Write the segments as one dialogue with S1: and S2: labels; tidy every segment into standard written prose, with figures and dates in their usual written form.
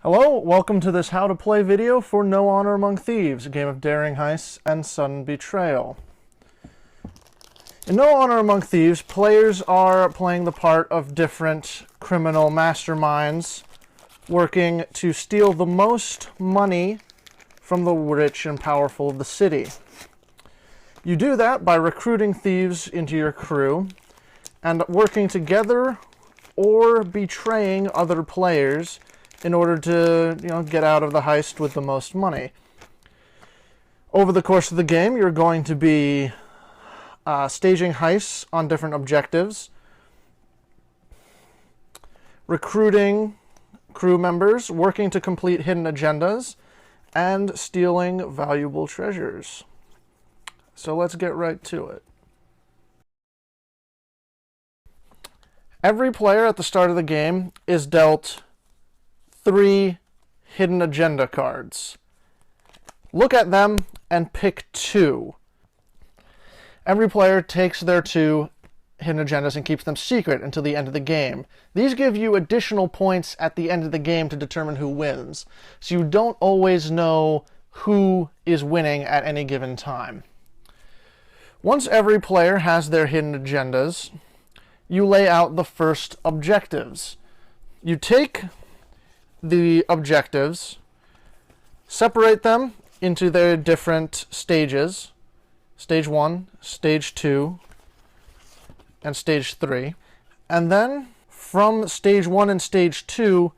S1: Hello, welcome to this how to play video for No Honor Among Thieves, a game of daring heists and sudden betrayal. In No Honor Among Thieves, players are playing the part of different criminal masterminds working to steal the most money from the rich and powerful of the city. You do that by recruiting thieves into your crew and working together or betraying other players in order to, get out of the heist with the most money. Over the course of the game, you're going to be staging heists on different objectives, recruiting crew members, working to complete hidden agendas, and stealing valuable treasures. So let's get right to it. Every player at the start of the game is dealt 3 hidden agenda cards. Look at them and pick 2. Every player takes their 2 hidden agendas and keeps them secret until the end of the game. These give you additional points at the end of the game to determine who wins, so you don't always know who is winning at any given time. Once every player has their hidden agendas, you lay out the first objectives. You take the objectives, separate them into their different stages, stage 1, stage 2, and stage 3, and then from stage 1 and stage 2,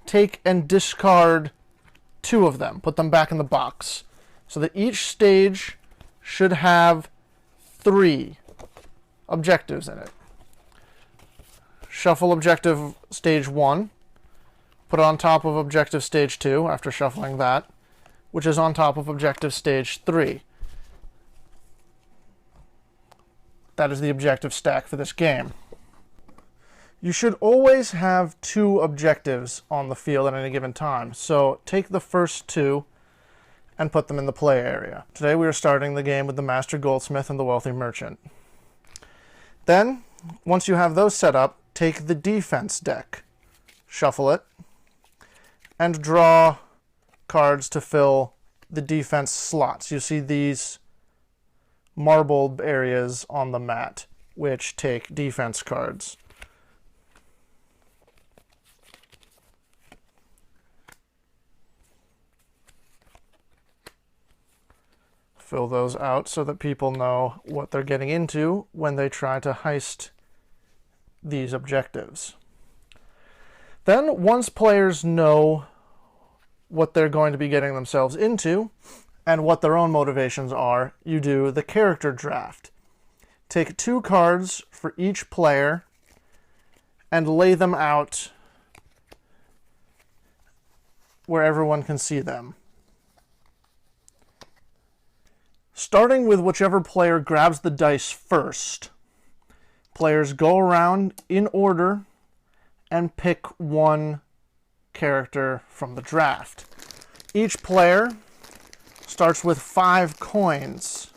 S1: take and discard 2 of them, put them back in the box, so that each stage should have 3 objectives in it. Shuffle objective stage 1, put it on top of objective stage 2 after shuffling that, which is on top of objective stage 3. That is the objective stack for this game. You should always have 2 objectives on the field at any given time, so take the first 2 and put them in the play area. Today we are starting the game with the Master Goldsmith and the Wealthy Merchant. Then, once you have those set up, take the defense deck, shuffle it, and draw cards to fill the defense slots. You see these marbled areas on the mat, which take defense cards. Fill those out so that people know what they're getting into when they try to heist these objectives. Then, once players know what they're going to be getting themselves into and what their own motivations are, you do the character draft. Take 2 cards for each player and lay them out where everyone can see them. Starting with whichever player grabs the dice first, players go around in order and pick 1 character from the draft. Each player starts with 5 coins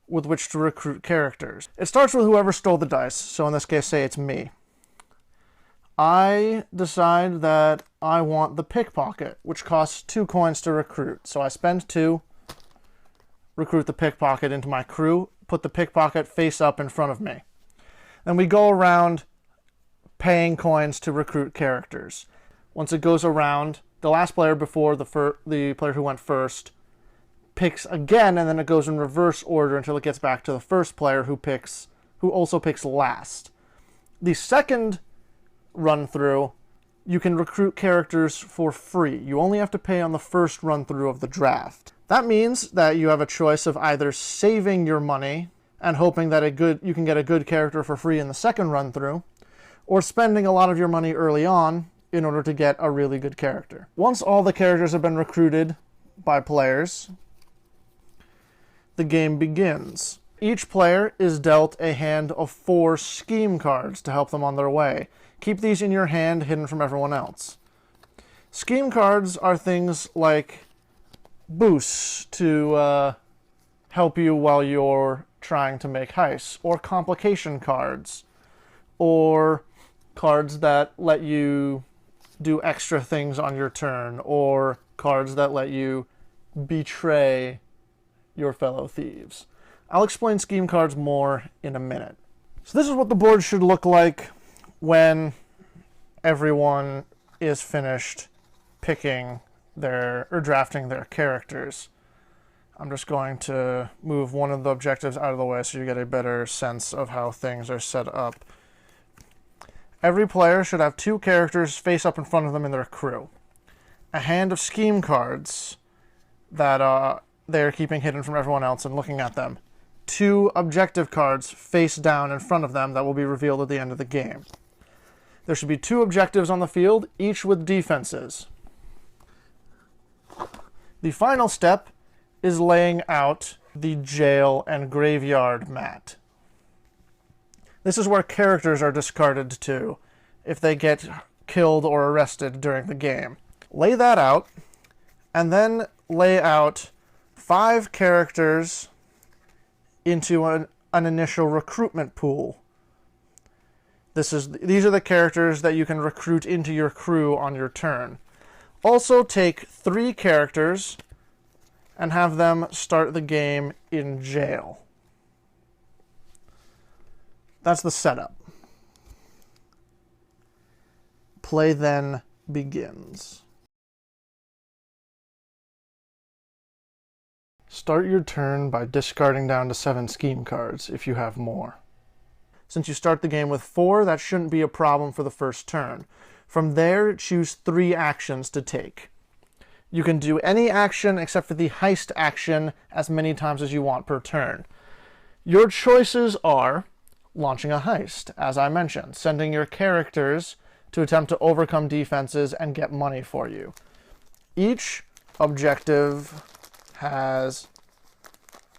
S1: with which to recruit characters. It starts with whoever stole the dice, so in this case, say it's me. I decide that I want the pickpocket, which costs 2 coins to recruit. So I spend 2, recruit the pickpocket into my crew, put the pickpocket face up in front of me. Then we go around paying coins to recruit characters. Once it goes around, the last player before the player who went first picks again, and then it goes in reverse order until it gets back to the first player who also picks last. The second run through, you can recruit characters for free. You only have to pay on the first run through of the draft. That means that you have a choice of either saving your money and hoping that you can get a good character for free in the second run through, or spending a lot of your money early on in order to get a really good character. Once all the characters have been recruited by players, the game begins. Each player is dealt a hand of 4 scheme cards to help them on their way. Keep these in your hand, hidden from everyone else. Scheme cards are things like boosts to help you while you're trying to make heists, or complication cards, or cards that let you do extra things on your turn, or cards that let you betray your fellow thieves. I'll explain scheme cards more in a minute. So this is what the board should look like when everyone is finished picking or drafting their characters. I'm just going to move one of the objectives out of the way so you get a better sense of how things are set up. Every player should have 2 characters face up in front of them in their crew. A hand of scheme cards that they're keeping hidden from everyone else and looking at them. 2 objective cards face down in front of them that will be revealed at the end of the game. There should be 2 objectives on the field, each with defenses. The final step is laying out the jail and graveyard mat. This is where characters are discarded to if they get killed or arrested during the game. Lay that out, and then lay out 5 characters into an initial recruitment pool. These are the characters that you can recruit into your crew on your turn. Also take 3 characters and have them start the game in jail. That's the setup. Play then begins. Start your turn by discarding down to 7 scheme cards if you have more. Since you start the game with 4, that shouldn't be a problem for the first turn. From there, choose 3 actions to take. You can do any action except for the heist action as many times as you want per turn. Your choices are launching a heist, as I mentioned, sending your characters to attempt to overcome defenses and get money for you. Each objective has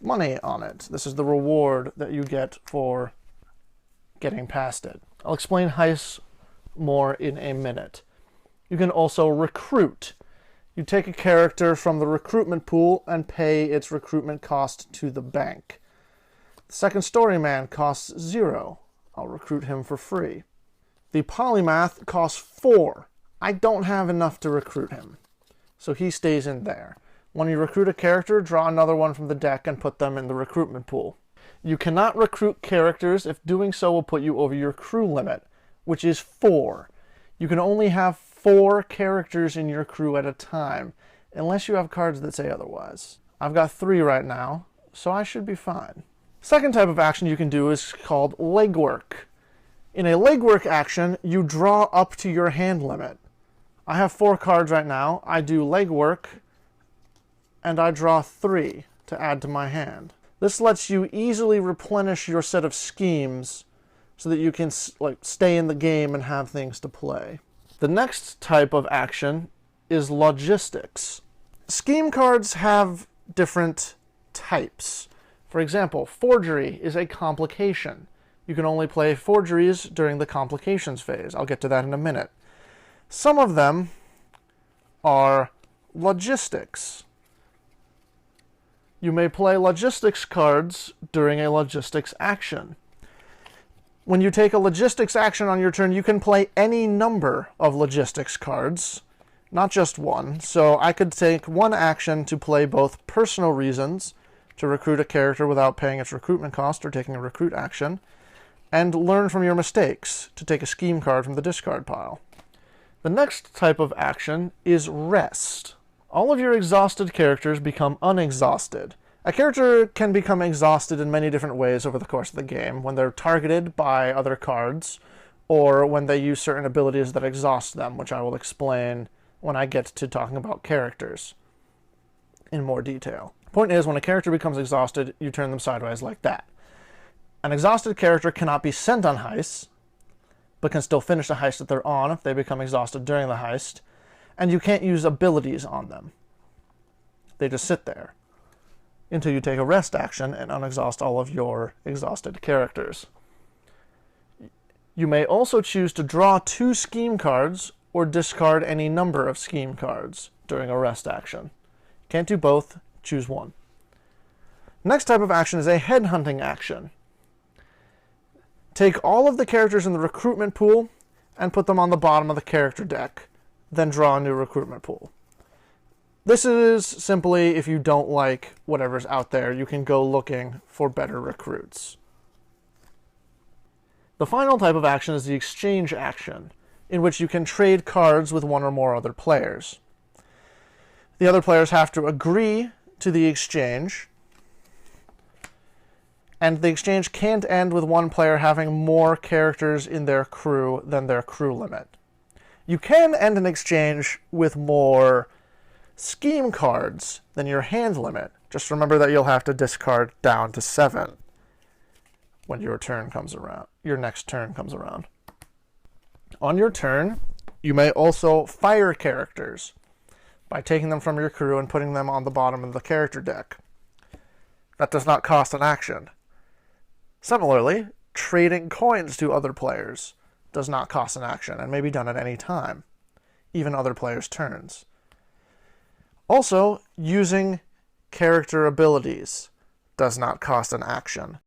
S1: money on it. This is the reward that you get for getting past it. I'll explain heists more in a minute. You can also recruit. You take a character from the recruitment pool and pay its recruitment cost to the bank. The second story man costs 0. I'll recruit him for free. The polymath costs 4. I don't have enough to recruit him, so he stays in there. When you recruit a character, draw another one from the deck and put them in the recruitment pool. You cannot recruit characters if doing so will put you over your crew limit, which is 4. You can only have 4 characters in your crew at a time, unless you have cards that say otherwise. I've got 3 right now, so I should be fine. Second type of action you can do is called legwork. In a legwork action, you draw up to your hand limit. I have 4 cards right now. I do legwork, and I draw 3 to add to my hand. This lets you easily replenish your set of schemes so that you can stay in the game and have things to play. The next type of action is logistics. Scheme cards have different types. For example, forgery is a complication. You can only play forgeries during the complications phase. I'll get to that in a minute. Some of them are logistics. You may play logistics cards during a logistics action. When you take a logistics action on your turn, you can play any number of logistics cards, not just one. So I could take one action to play both personal reasons, to recruit a character without paying its recruitment cost or taking a recruit action, and learn from your mistakes, to take a scheme card from the discard pile. The next type of action is rest. All of your exhausted characters become unexhausted. A character can become exhausted in many different ways over the course of the game, when they're targeted by other cards, or when they use certain abilities that exhaust them, which I will explain when I get to talking about characters in more detail. The point is, when a character becomes exhausted, you turn them sideways like that. An exhausted character cannot be sent on heists, but can still finish the heist that they're on if they become exhausted during the heist, and you can't use abilities on them. They just sit there until you take a rest action and unexhaust all of your exhausted characters. You may also choose to draw 2 scheme cards or discard any number of scheme cards during a rest action. Can't do both, choose one. Next type of action is a headhunting action. Take all of the characters in the recruitment pool and put them on the bottom of the character deck. then draw a new recruitment pool. This is simply if you don't like whatever's out there, you can go looking for better recruits. The final type of action is the exchange action, in which you can trade cards with one or more other players. The other players have to agree to the exchange, and the exchange can't end with one player having more characters in their crew than their crew limit. You can end an exchange with more scheme cards than your hand limit. Just remember that you'll have to discard down to 7 when your turn comes around. Your next turn comes around. On your turn, you may also fire characters by taking them from your crew and putting them on the bottom of the character deck. That does not cost an action. Similarly, trading coins to other players does not cost an action and may be done at any time, even other players' turns. Also, using character abilities does not cost an action.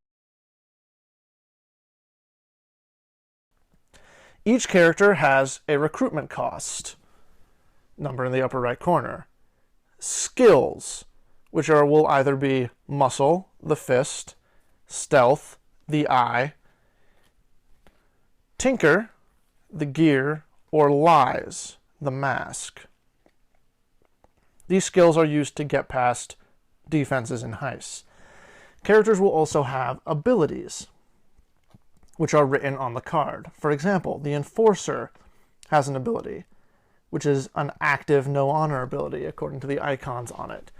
S1: Each character has a recruitment cost number in the upper right corner. Skills, which will either be muscle, the fist, stealth, the eye, tinker, the gear, or lies, the mask. These skills are used to get past defenses in heists. Characters will also have abilities, which are written on the card. For example, the Enforcer has an ability, which is an active No Honor ability, according to the icons on it.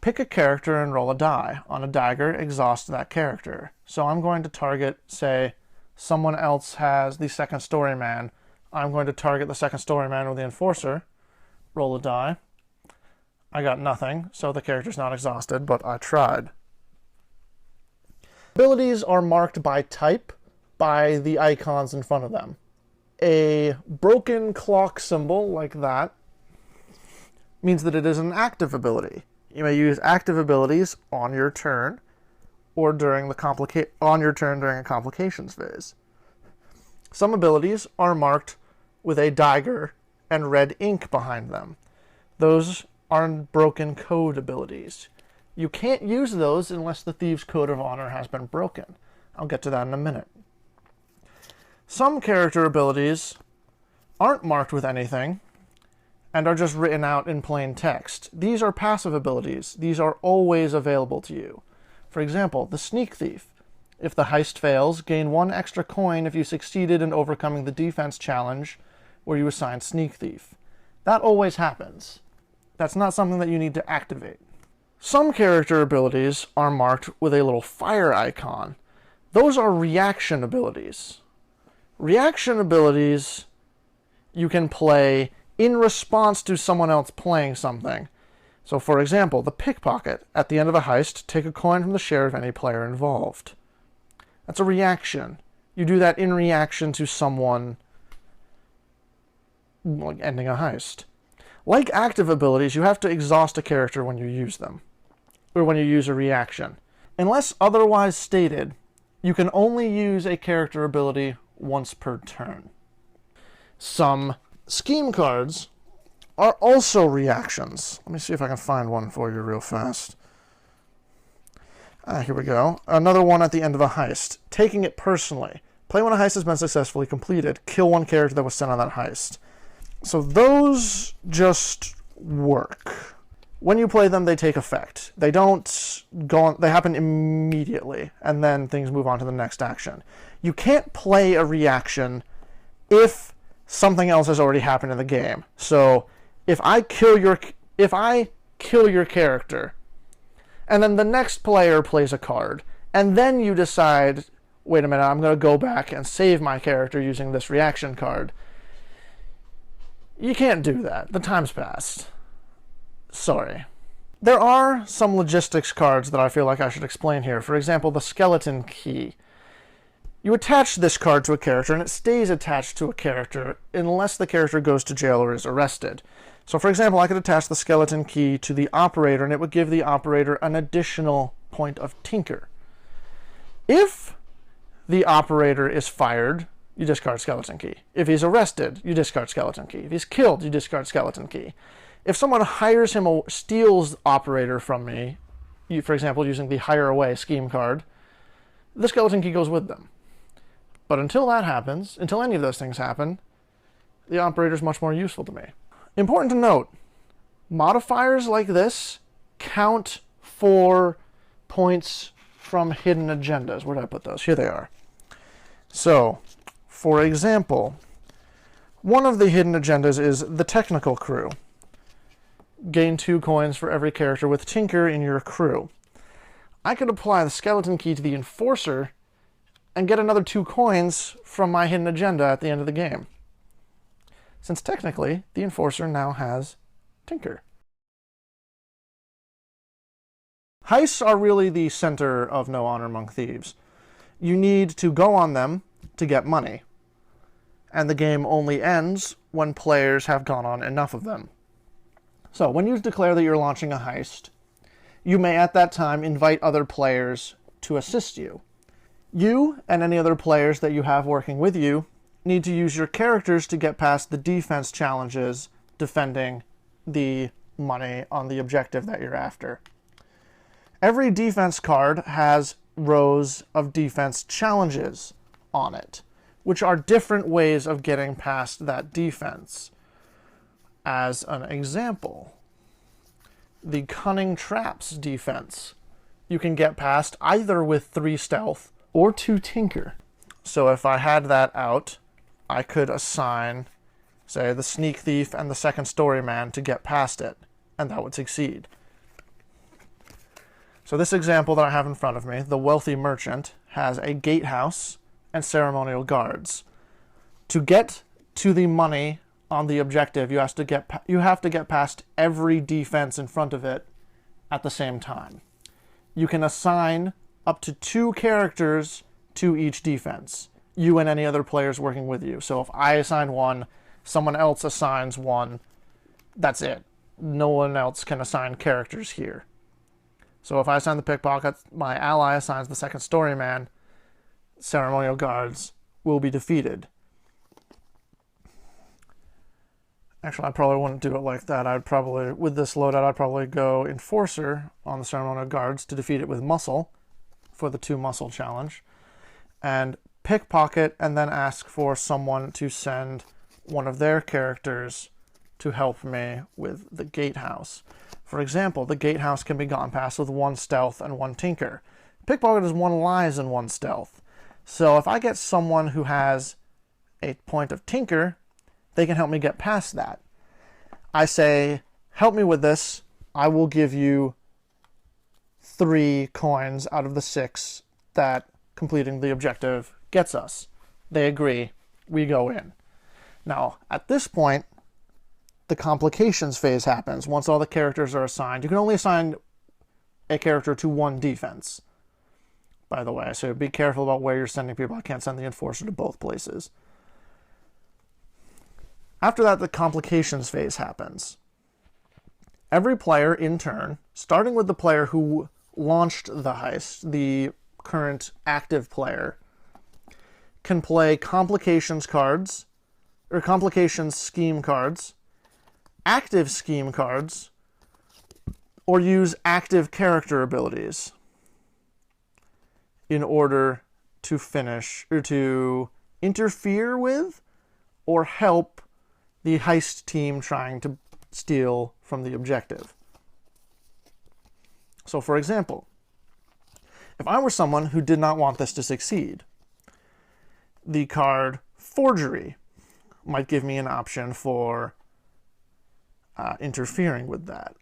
S1: Pick a character and roll a die. On a dagger, exhaust that character. So I'm going to target, say, someone else has the second story man. I'm going to target the second story man with the Enforcer. Roll a die. I got nothing, so the character's not exhausted, but I tried. Abilities are marked by type by the icons in front of them. A broken clock symbol like that means that it is an active ability. You may use active abilities on your turn or during a complications phase. Some abilities are marked with a dagger and red ink behind them. Those are broken code abilities. You can't use those unless the Thieves' Code of Honor has been broken. I'll get to that in a minute. Some character abilities aren't marked with anything and are just written out in plain text. These are passive abilities. These are always available to you. For example, the Sneak Thief. If the heist fails, gain 1 extra coin if you succeeded in overcoming the defense challenge where you assigned Sneak Thief. That always happens. That's not something that you need to activate. Some character abilities are marked with a little fire icon. Those are reaction abilities. Reaction abilities you can play in response to someone else playing something. So for example, the pickpocket. At the end of a heist, take a coin from the share of any player involved. That's a reaction. You do that in reaction to someone like ending a heist. Like active abilities, you have to exhaust a character when you use them, or when you use a reaction. Unless otherwise stated, you can only use a character ability once per turn. Some scheme cards are also reactions. Let me see if I can find one for you real fast. Here we go. Another one at the end of a heist. Taking it personally. Play when a heist has been successfully completed. Kill one character that was sent on that heist. So those just work. When you play them, they take effect. They don't go on, they happen immediately, and then things move on to the next action. You can't play a reaction if something else has already happened in the game. So if I kill your character, and then the next player plays a card, and then you decide, wait a minute, I'm going to go back and save my character using this reaction card. You can't do that. The time's passed. Sorry. There are some logistics cards that I feel like I should explain here. For example, the skeleton key. You attach this card to a character, and it stays attached to a character unless the character goes to jail or is arrested. So for example, I could attach the skeleton key to the operator, and it would give the operator an additional point of tinker. If the operator is fired, you discard skeleton key. If he's arrested, you discard skeleton key. If he's killed, you discard skeleton key. If someone hires him or steals operator from me, for example, using the hire away scheme card, the skeleton key goes with them. But until that happens, until any of those things happen, the operator is much more useful to me. Important to note, modifiers like this count for points from hidden agendas. Where did I put those? Here they are. So, for example, one of the hidden agendas is the technical crew. Gain 2 coins for every character with Tinker in your crew. I could apply the skeleton key to the Enforcer and get another 2 coins from my hidden agenda at the end of the game, since technically the Enforcer now has Tinker. Heists are really the center of No Honor Among Thieves. You need to go on them to get money, and the game only ends when players have gone on enough of them. So when you declare that you're launching a heist, you may at that time invite other players to assist you. You and any other players that you have working with you need to use your characters to get past the defense challenges defending the money on the objective that you're after. Every defense card has rows of defense challenges on it, which are different ways of getting past that defense. As an example, the Cunning Traps defense you can get past either with 3 stealth or 2 Tinker. So if I had that out, I could assign, say, the Sneak Thief and the Second Story Man to get past it, and that would succeed. So this example that I have in front of me, the Wealthy Merchant, has a gatehouse and ceremonial guards. To get to the money on the objective, you have to get past every defense in front of it at the same time. You can assign up to 2 characters to each defense, you and any other players working with you. So if I assign 1, someone else assigns 1, that's it. No one else can assign characters here. So if I assign the pickpocket, my ally assigns the Second Story Man, ceremonial guards will be defeated. Actually, I probably wouldn't do it like that. With this loadout, I'd probably go Enforcer on the ceremonial guards to defeat it with Muscle for the 2 muscle challenge, and pickpocket and then ask for someone to send one of their characters to help me with the gatehouse. For example, the gatehouse can be gotten past with 1 stealth and 1 Tinker. Pickpocket is 1 lies and 1 stealth. So if I get someone who has a point of Tinker, they can help me get past that. I say, help me with this. I will give you 3 coins out of the 6 that completing the objective gets us. They agree. We go in. Now, at this point, the complications phase happens. Once all the characters are assigned, you can only assign a character to 1 defense, by the way, so be careful about where you're sending people. I can't send the Enforcer to both places. After that, the complications phase happens. Every player in turn, starting with the player who launched the heist, the current active player, can play complications cards, or complications scheme cards, active scheme cards, or use active character abilities in order to finish, or to interfere with, or help the heist team trying to steal from the objective. So for example, if I were someone who did not want this to succeed, the card Forgery might give me an option for interfering with that.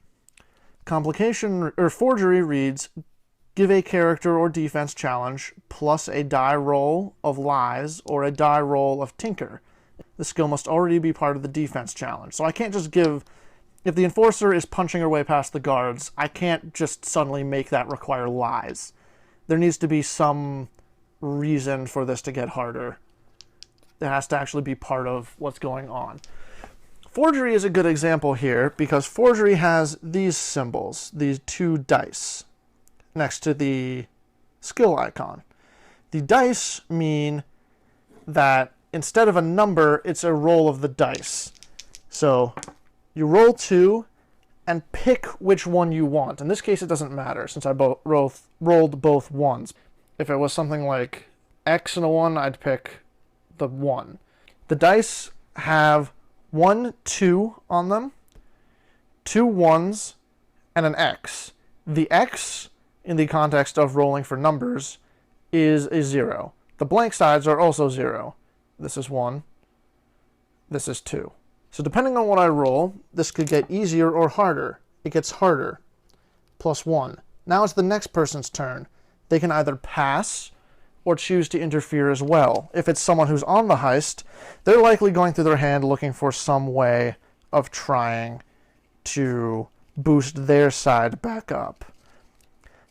S1: Complication or Forgery reads, give a character or defense challenge plus a die roll of lies or a die roll of tinker. The skill must already be part of the defense challenge. So I can't just give, if the Enforcer is punching her way past the guards, I can't just suddenly make that require lies. There needs to be some reason for this to get harder. It has to actually be part of what's going on. Forgery is a good example here because Forgery has these symbols, these 2 dice next to the skill icon. The dice mean that instead of a number, it's a roll of the dice. So you roll 2 and pick which one you want. In this case, it doesn't matter since I rolled both ones. If it was something like X and a 1, I'd pick the 1. The dice have 1, 2 on them, 2 1s, and an X. The X, in the context of rolling for numbers, is a 0. The blank sides are also 0. This is 1. This is 2. So depending on what I roll, this could get easier or harder. It gets harder. +1. Now it's the next person's turn. They can either pass or choose to interfere as well. If it's someone who's on the heist, they're likely going through their hand looking for some way of trying to boost their side back up.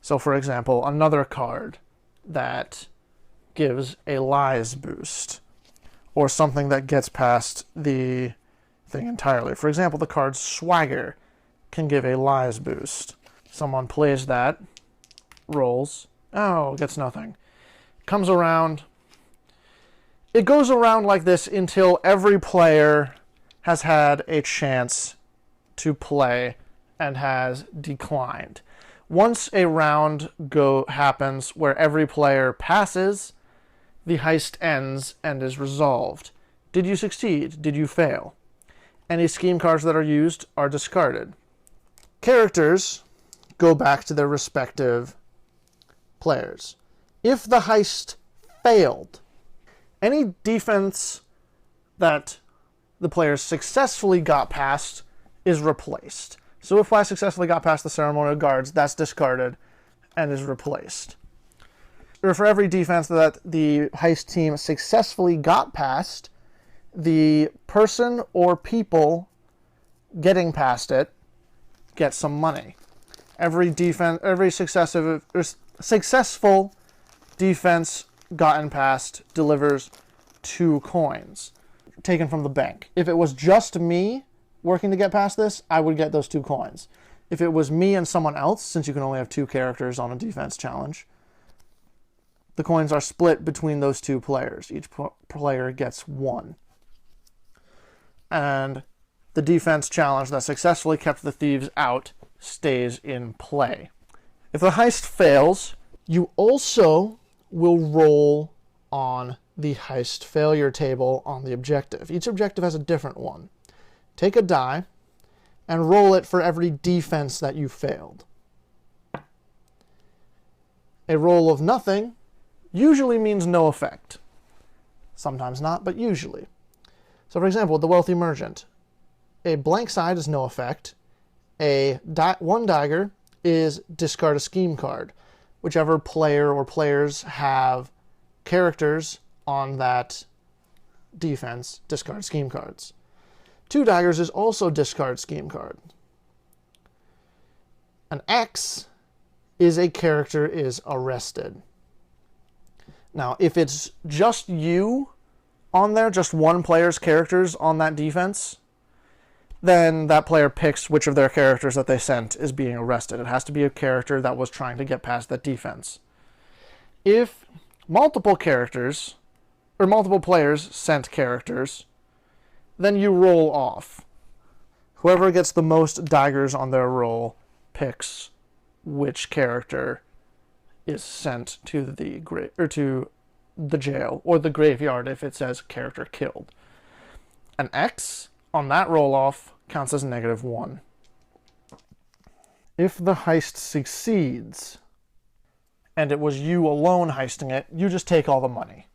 S1: So for example, another card that gives a lies boost, or something that gets past the thing entirely. For example, the card Swagger can give a lies boost. Someone plays that, rolls, oh, gets nothing. Comes around. It goes around like this until every player has had a chance to play and has declined. Once a round happens where every player passes, the heist ends and is resolved. Did you succeed? Did you fail? Any scheme cards that are used are discarded. Characters go back to their respective players. If the heist failed, any defense that the players successfully got past is replaced. So if I successfully got past the ceremonial guards, that's discarded and is replaced. Or for every defense that the heist team successfully got past, the person or people getting past it gets some money. Every successful defense gotten past delivers 2 coins taken from the bank. If it was just me working to get past this, I would get those 2 coins. If it was me and someone else, since you can only have 2 characters on a defense challenge, the coins are split between those 2 players. Each player gets 1. And the defense challenge that successfully kept the thieves out stays in play. If the heist fails, you also will roll on the heist failure table on the objective. Each objective has a different one. Take a die and roll it for every defense that you failed. A roll of nothing usually means no effect. Sometimes not, but usually. So for example, the wealthy merchant. A blank side is no effect. One dagger is discard a scheme card. Whichever player or players have characters on that defense, discard scheme cards. 2 daggers is also discard scheme card. An X is a character is arrested. Now, if it's just you on there, just one player's characters on that defense, then that player picks which of their characters that they sent is being arrested. It has to be a character that was trying to get past that defense. If multiple characters, or multiple players sent characters, then you roll off. Whoever gets the most daggers on their roll picks which character is sent to the jail or the graveyard if it says character killed. An X on that roll-off counts as -1. If the heist succeeds, and it was you alone heisting it, you just take all the money.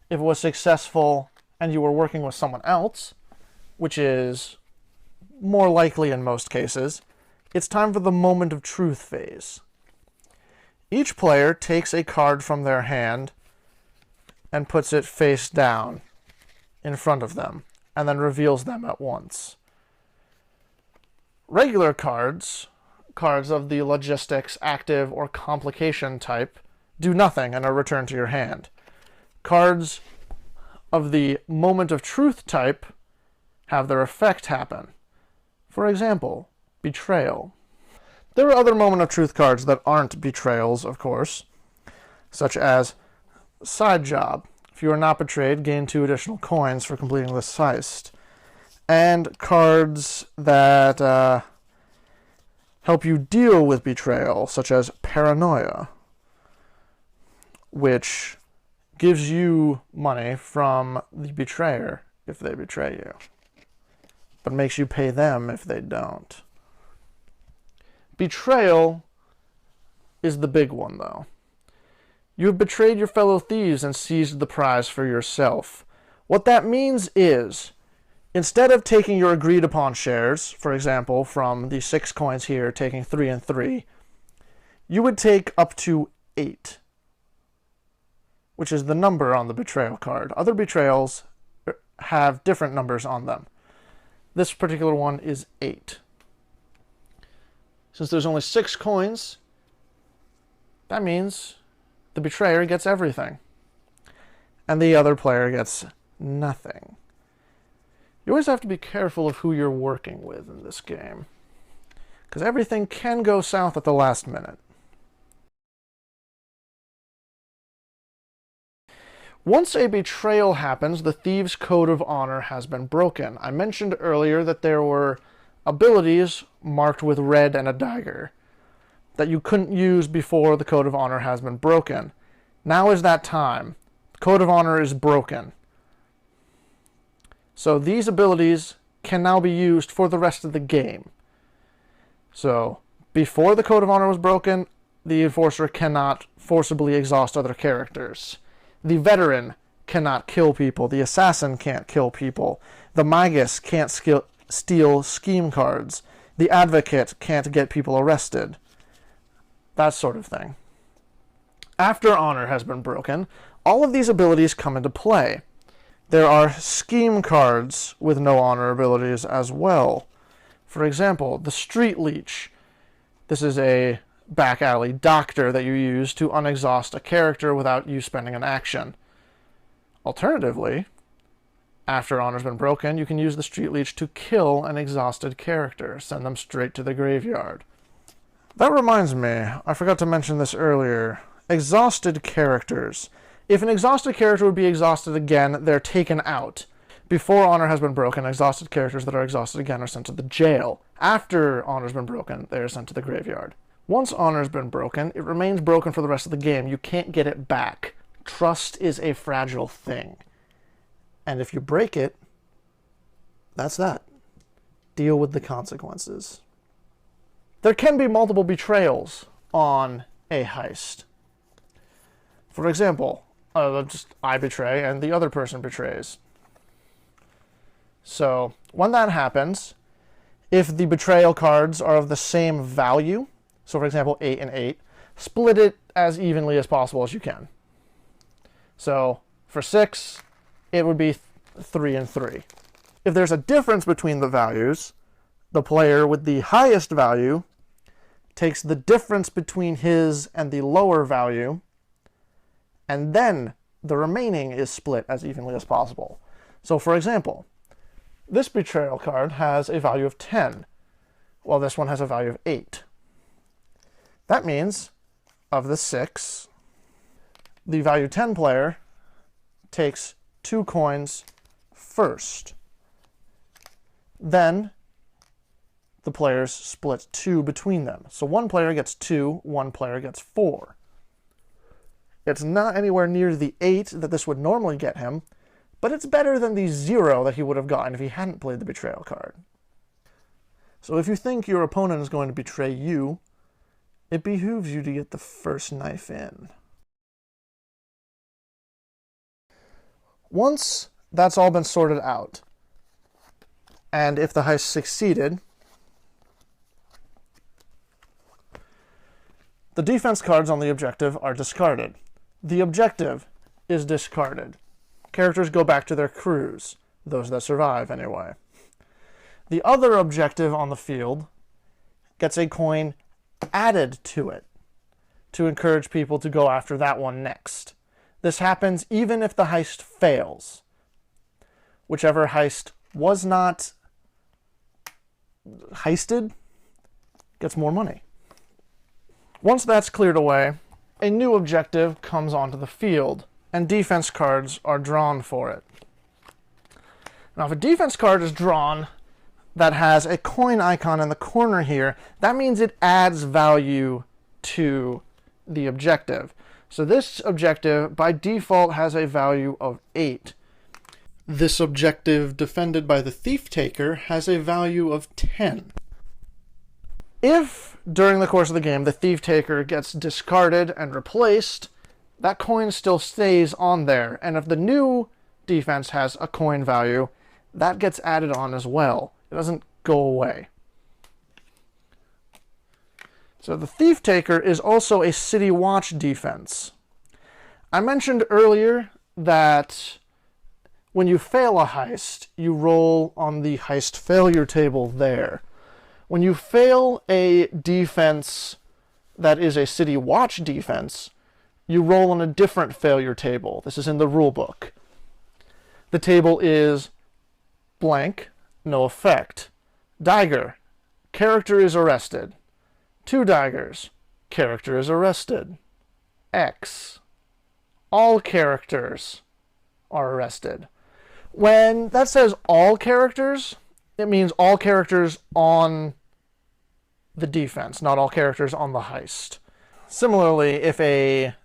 S1: If it was successful and you were working with someone else, which is more likely in most cases, it's time for the moment of truth phase. Each player takes a card from their hand and puts it face down in front of them, and then reveals them at once. Regular cards of the logistics, active, or complication type, do nothing and are returned to your hand. Cards of the moment of truth type have their effect happen. For example, betrayal. There are other moment of truth cards that aren't betrayals, of course, such as side job. If you are not betrayed, gain 2 additional coins for completing this heist. And cards that help you deal with betrayal, such as Paranoia, which gives you money from the betrayer if they betray you, but makes you pay them if they don't. Betrayal is the big one, though. You have betrayed your fellow thieves and seized the prize for yourself. What that means is, instead of taking your agreed-upon shares, for example, from the 6 coins here, taking 3 and 3, you would take up to 8, which is the number on the betrayal card. Other betrayals have different numbers on them. This particular one is 8. Since there's only 6 coins, that means the betrayer gets everything, and the other player gets nothing. You always have to be careful of who you're working with in this game, because everything can go south at the last minute. Once a betrayal happens, the Thieves' Code of Honor has been broken. I mentioned earlier that there were abilities marked with red and a dagger that you couldn't use before the Code of Honor has been broken. Now is that time. The Code of Honor is broken. So these abilities can now be used for the rest of the game. So before the Code of Honor was broken, the Enforcer cannot forcibly exhaust other characters. The Veteran cannot kill people. The Assassin can't kill people. The Magus can't steal scheme cards. The Advocate can't get people arrested. That sort of thing. After Honor has been broken, all of these abilities come into play. There are scheme cards with no honor abilities as well. For example, the Street Leech. This is a back alley doctor that you use to unexhaust a character without you spending an action. Alternatively, after Honor's been broken, you can use the Street Leech to kill an exhausted character, send them straight to the graveyard. That reminds me, I forgot to mention this earlier. Exhausted characters. If an exhausted character would be exhausted again, they're taken out. Before Honor has been broken, exhausted characters that are exhausted again are sent to the jail. After Honor's been broken, they are sent to the graveyard. Once Honor's been broken, it remains broken for the rest of the game. You can't get it back. Trust is a fragile thing. And if you break it, that's that. Deal with the consequences. There can be multiple betrayals on a heist. For example, I betray and the other person betrays. So when that happens, if the betrayal cards are of the same value, so for example 8 and 8, split it as evenly as possible as you can. So for 6, it would be 3 and 3. If there's a difference between the values, the player with the highest value takes the difference between his and the lower value, and then the remaining is split as evenly as possible. So for example, this betrayal card has a value of 10, while this one has a value of 8. That means, of the 6, the value 10 player takes 2 coins first. Then the players split 2 between them. So one player gets 2, one player gets 4. It's not anywhere near the 8 that this would normally get him, but it's better than the 0 that he would have gotten if he hadn't played the betrayal card. So if you think your opponent is going to betray you, it behooves you to get the first knife in. Once that's all been sorted out, and if the heist succeeded, the defense cards on the objective are discarded. The objective is discarded. Characters go back to their crews, those that survive anyway. The other objective on the field gets a coin added to it to encourage people to go after that one next. This happens even if the heist fails. Whichever heist was not heisted gets more money. Once that's cleared away, a new objective comes onto the field, and defense cards are drawn for it. Now, if a defense card is drawn that has a coin icon in the corner here, that means it adds value to the objective. So this objective, by default, has a value of 8. This objective, defended by the thief taker, has a value of 10. If, during the course of the game, the thief taker gets discarded and replaced, that coin still stays on there. And if the new defense has a coin value, that gets added on as well. It doesn't go away. So the thief taker is also a city watch defense. I mentioned earlier that when you fail a heist, you roll on the heist failure table there. When you fail a defense that is a city watch defense, you roll on a different failure table. This is in the rule book. The table is blank, no effect. Dagger, character is arrested. 2 daggers, character is arrested. X, all characters are arrested. When that says all characters, it means all characters on the defense, not all characters on the heist. Similarly, if a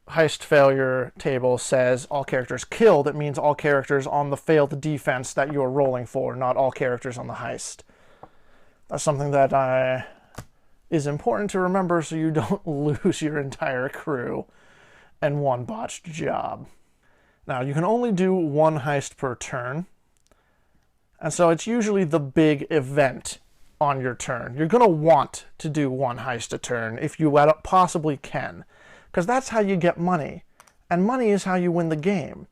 S1: heist failure table says all characters killed, it means all characters on the failed defense that you're rolling for, not all characters on the heist. That's something that is important to remember so you don't lose your entire crew and one botched job. Now, you can only do 1 heist per turn, and so it's usually the big event on your turn. You're going to want to do 1 heist a turn if you possibly can, because that's how you get money, and money is how you win the game.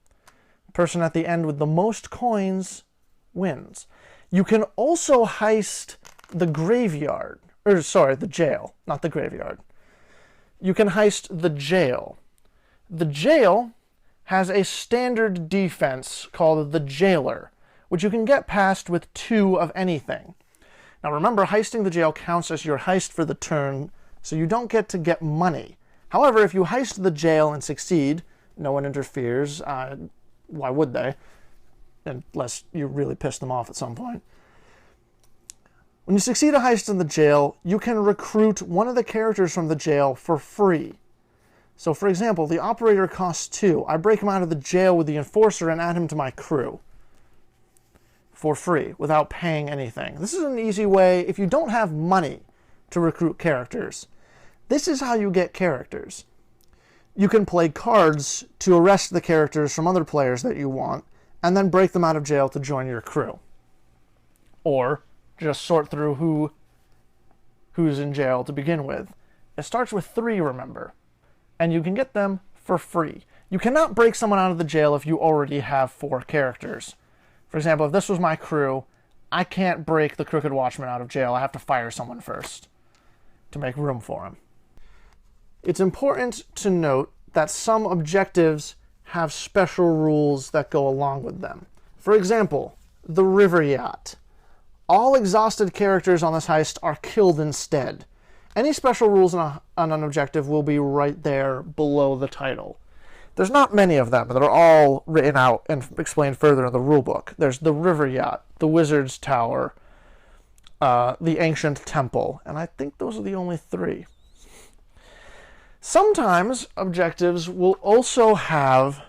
S1: The person at the end with the most coins wins. You can also heist the graveyard, or sorry, the jail, not the graveyard. You can heist the jail. The jail has a standard defense called the jailer, which you can get past with 2 of anything. Now remember, heisting the jail counts as your heist for the turn, so you don't get money. However, if you heist the jail and succeed, no one interferes. Why would they? Unless you really piss them off at some point. When you succeed a heist in the jail, you can recruit one of the characters from the jail for free. So, for example, the operator costs 2. I break him out of the jail with the enforcer and add him to my crew for free, without paying anything. This is an easy way, if you don't have money to recruit characters. This is how you get characters. You can play cards to arrest the characters from other players that you want, and then break them out of jail to join your crew. Or just sort through who's in jail to begin with. It starts with 3, remember. And you can get them for free. You cannot break someone out of the jail if you already have 4 characters. For example, if this was my crew, I can't break the Crooked Watchman out of jail. I have to fire someone first to make room for him. It's important to note that some objectives have special rules that go along with them. For example, the river yacht. All exhausted characters on this heist are killed instead. Any special rules on an objective will be right there below the title. There's not many of them, but they're all written out and explained further in the rulebook. There's the river yacht, the wizard's tower, the ancient temple, and I think those are the only 3. Sometimes objectives will also have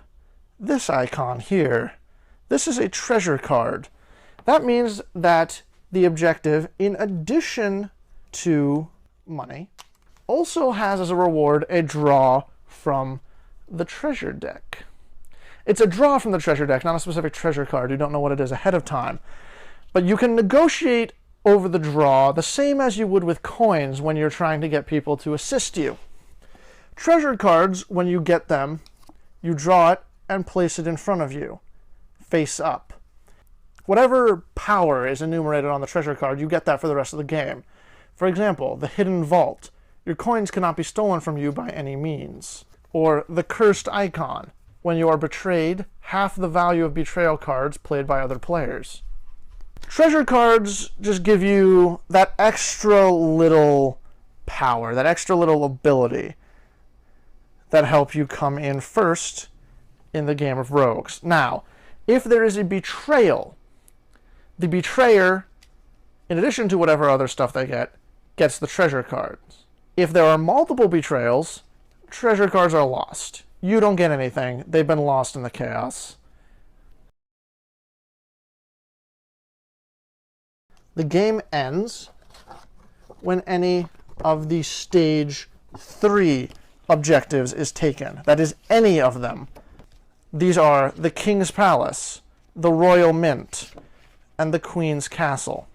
S1: this icon here. This is a treasure card. That means that the objective, in addition to money, also has as a reward a draw from the treasure deck. It's a draw from the treasure deck, not a specific treasure card. You don't know what it is ahead of time. But you can negotiate over the draw the same as you would with coins when you're trying to get people to assist you. Treasure cards, when you get them, you draw it and place it in front of you, face up. Whatever power is enumerated on the treasure card, you get that for the rest of the game. For example, the hidden vault. Your coins cannot be stolen from you by any means. Or the cursed icon. When you are betrayed, half the value of betrayal cards played by other players. Treasure cards just give you that extra little power, that extra little ability. that help you come in first in the game of rogues. Now, if there is a betrayal, the betrayer, in addition to whatever other stuff they get, gets the treasure cards. If there are multiple betrayals, treasure cards are lost. You don't get anything. They've been lost in the chaos. The game ends when any of the stage 3 objectives is taken. That is, any of them. These are the King's Palace, the Royal Mint, and the Queen's Castle.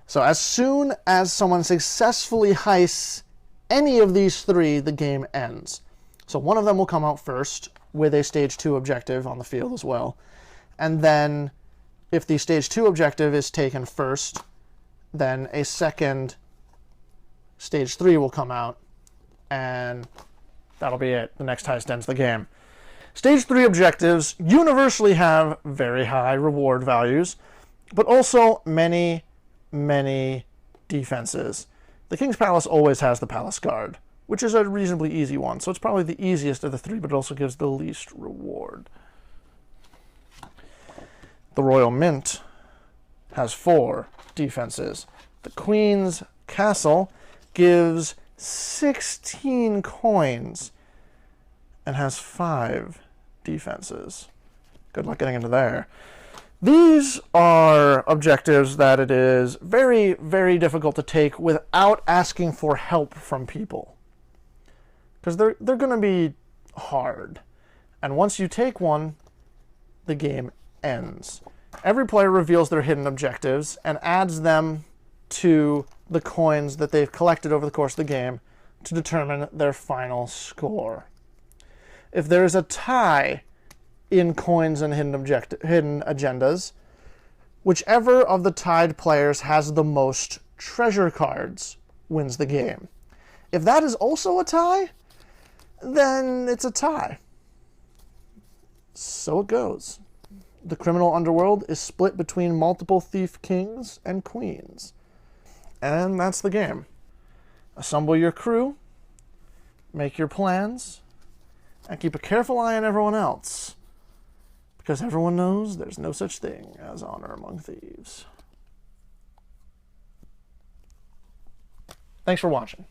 S1: So as soon as someone successfully heists any of these 3, the game ends. So one of them will come out first with a stage 2 objective on the field as well. And then if the stage 2 objective is taken first, then a second stage 3 will come out, and that'll be it. The next heist ends the game. Stage 3 objectives universally have very high reward values, but also many, many defenses. The King's Palace always has the Palace Guard, which is a reasonably easy one, so it's probably the easiest of the 3, but it also gives the least reward. The Royal Mint has 4 defenses. The Queen's Castle gives 16 coins and has 5 defenses. Good luck getting into there. These are objectives that it is very, very difficult to take without asking for help from people. Because they're going to be hard. And once you take one, the game ends. Every player reveals their hidden objectives and adds them to the coins that they've collected over the course of the game to determine their final score. If there is a tie in coins and hidden agendas, whichever of the tied players has the most treasure cards wins the game. If that is also a tie, then it's a tie. So it goes. The criminal underworld is split between multiple thief kings and queens. And that's the game. Assemble your crew, make your plans, and keep a careful eye on everyone else. Because everyone knows there's no such thing as honor among thieves. Thanks for watching.